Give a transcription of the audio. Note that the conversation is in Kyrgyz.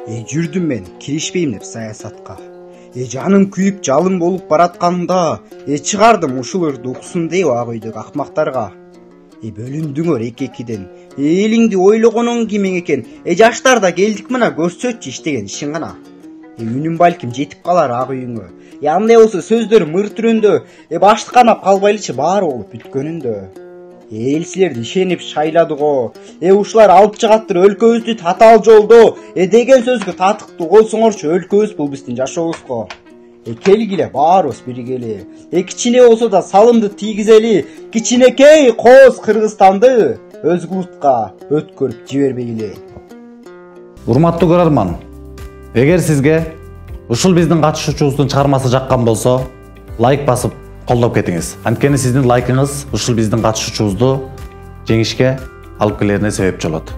Жүрдүм мен, киришпейм деп саясатка. Жаным күйүп жалын болуп баратканда, чыгардым ушуларды уксун деп ак үйдөгү акмактарга. Бөлүндүңөр эки-экиден. Элиңди ойлогонуң кимең экен? Жаштар да келдик мына көрсөтчү иштеген ишиң гана. Үнүм балким жетип калар ак үйүңө. Андай болсо сөздөрүм ыр түрүндө, баштык канап калбайлычы баары болуп бүткөнүндө. Эл силерди ишенип шайлады го. Ушулар алып чыгаттыр өлкөбүздү татаал жолдо. Деген сөзгө татыктуу болсоңорчу, өлкөбүз бул биздин жашообузго. Келгиле баарыбыз биригели. Кичине болсо да салымды тийгизели. Кичинекей кооз Кыргызстанды өзгүлтка өткөрүп жибербейли. Урматтуу көрөрман, эгер сизге ушул биздин катышуучубуздун чыгармасы жаккан болсо, лайк басып колдоп кетиңиз. Анткени сиздин лайкыңыз ушул биздин катышуучубузду жеңишке алып келерине себепчи болот.